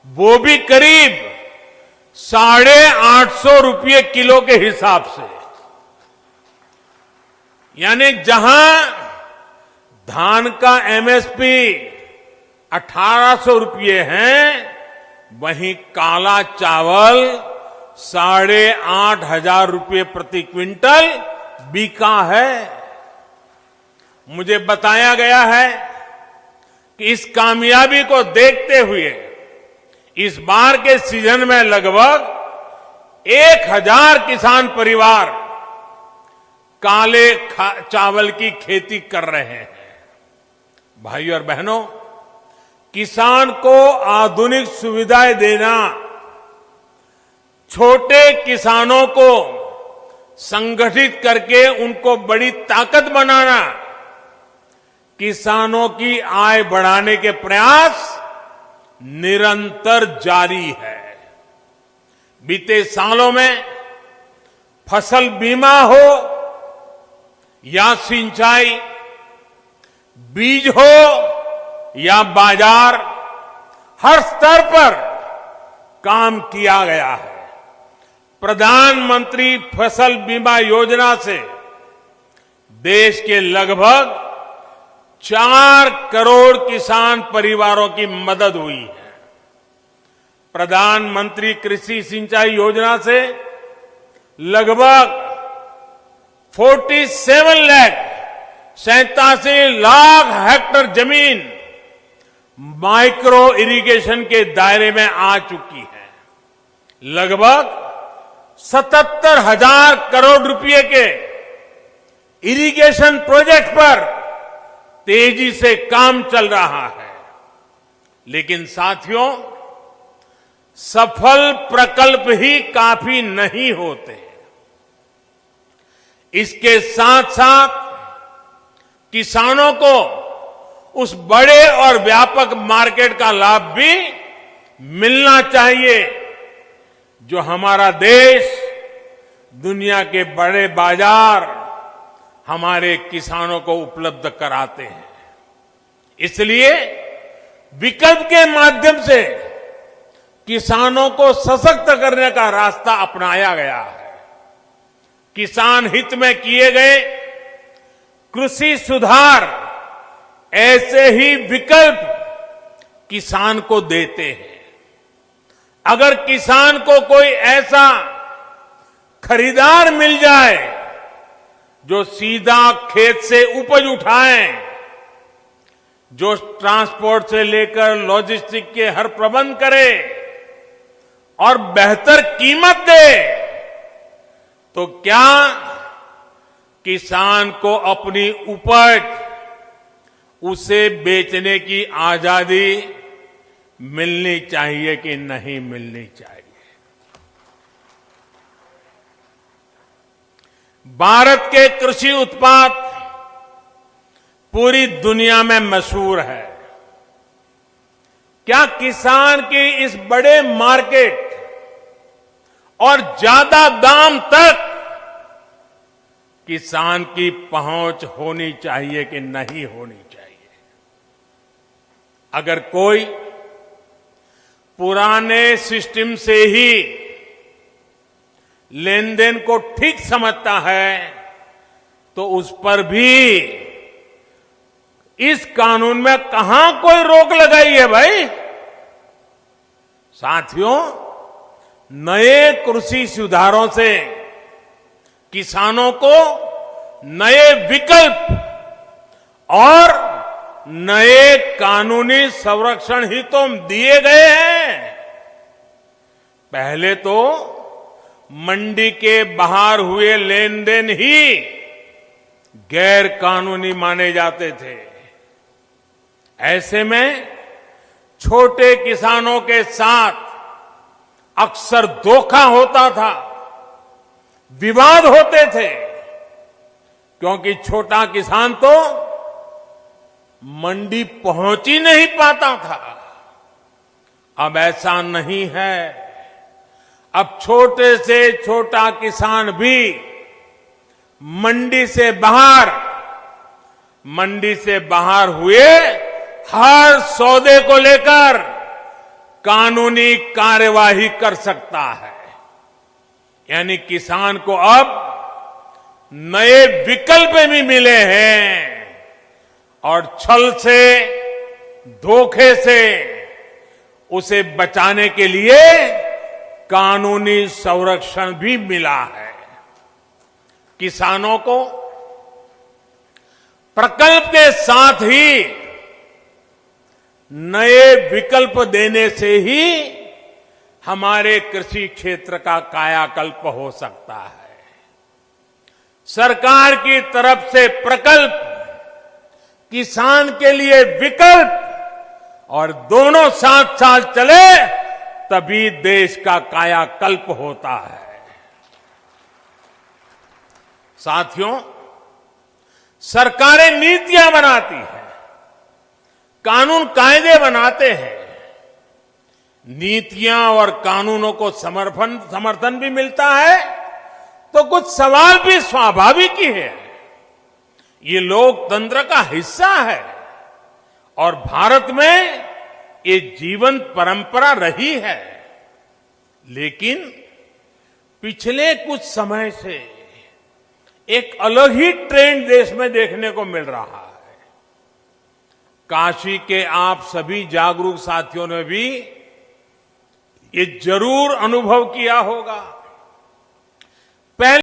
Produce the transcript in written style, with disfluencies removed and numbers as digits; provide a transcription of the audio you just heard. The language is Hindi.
वो भी करीब 850 किलो के हिसाब से। यानी जहां धान का एमएसपी 1800 है, वहीं काला चावल 8,500 प्रति क्विंटल बिका है। मुझे बताया गया है कि इस कामयाबी को देखते हुए इस बार के सीजन में लगभग 1,000 किसान परिवार काले चावल की खेती कर रहे हैं। भाइयों और बहनों, किसान को आधुनिक सुविधाएं देना, छोटे किसानों को संगठित करके उनको बड़ी ताकत बनाना, किसानों की आय बढ़ाने के प्रयास निरंतर जारी है। बीते सालों में फसल बीमा हो या सिंचाई, बीज हो या बाजार, हर स्तर पर काम किया गया है। प्रधानमंत्री फसल बीमा योजना से देश के लगभग 4 करोड़ किसान परिवारों की मदद हुई है। प्रधानमंत्री कृषि सिंचाई योजना से लगभग 87 लाख हेक्टेयर जमीन माइक्रो इरिगेशन के दायरे में आ चुकी है। लगभग 77,000 करोड़ रुपए के इरिगेशन प्रोजेक्ट पर तेजी से काम चल रहा है। लेकिन साथियों, सफल प्रकल्प ही काफी नहीं होते। इसके साथ साथ किसानों को उस बड़े और व्यापक मार्केट का लाभ भी मिलना चाहिए जो हमारा देश, दुनिया के बड़े बाजार हमारे किसानों को उपलब्ध कराते हैं। इसलिए विकल्प के माध्यम से किसानों को सशक्त करने का रास्ता अपनाया गया है। किसान हित में किए गए कृषि सुधार ऐसे ही विकल्प किसान को देते हैं। अगर किसान को कोई ऐसा खरीदार मिल जाए जो सीधा खेत से उपज उठाए, जो ट्रांसपोर्ट से लेकर लॉजिस्टिक के हर प्रबंध करे और बेहतर कीमत दे, तो क्या किसान को अपनी उपज उसे बेचने की आजादी मिलनी चाहिए कि नहीं मिलनी चाहिए? भारत के कृषि उत्पाद पूरी दुनिया में मशहूर है। क्या किसान की इस बड़े मार्केट और ज्यादा दाम तक किसान की पहुंच होनी चाहिए कि नहीं होनी चाहिए? अगर कोई पुराने सिस्टम से ही लेन देन को ठीक समझता है, तो उस पर भी इस कानून में कहां कोई रोक लगाई है भाई? साथियों, नए कृषि सुधारों से किसानों को नए विकल्प और नए कानूनी संरक्षण ही तो दिए गए हैं। पहले तो मंडी के बाहर हुए लेन देन ही गैर कानूनी माने जाते थे। ऐसे में छोटे किसानों के साथ अक्सर धोखा होता था, विवाद होते थे, क्योंकि छोटा किसान तो मंडी पहुंच ही नहीं पाता था। अब ऐसा नहीं है। अब छोटे से छोटा किसान भी मंडी से बाहर हुए हर सौदे को लेकर कानूनी कार्यवाही कर सकता है। यानी किसान को अब नए विकल्प भी मिले हैं और छल से, धोखे से उसे बचाने के लिए कानूनी संरक्षण भी मिला है। किसानों को प्रकल्प के साथ ही नए विकल्प देने से ही हमारे कृषि क्षेत्र का कायाकल्प हो सकता है। सरकार की तरफ से प्रकल्प, किसान के लिए विकल्प, और दोनों साथ साथ चले तभी देश का कायाकल्प होता है। साथियों, सरकारें नीतियां बनाती हैं, कानून कायदे बनाते हैं। नीतियां और कानूनों को समर्थन भी मिलता है तो कुछ सवाल भी स्वाभाविक ही है। ये लोकतंत्र का हिस्सा है और भारत में ये जीवंत परंपरा रही है। लेकिन पिछले कुछ समय से एक अलग ही ट्रेंड देश में देखने को मिल रहा है। काशी के आप सभी जागरूक साथियों ने भी ये जरूर अनुभव किया होगा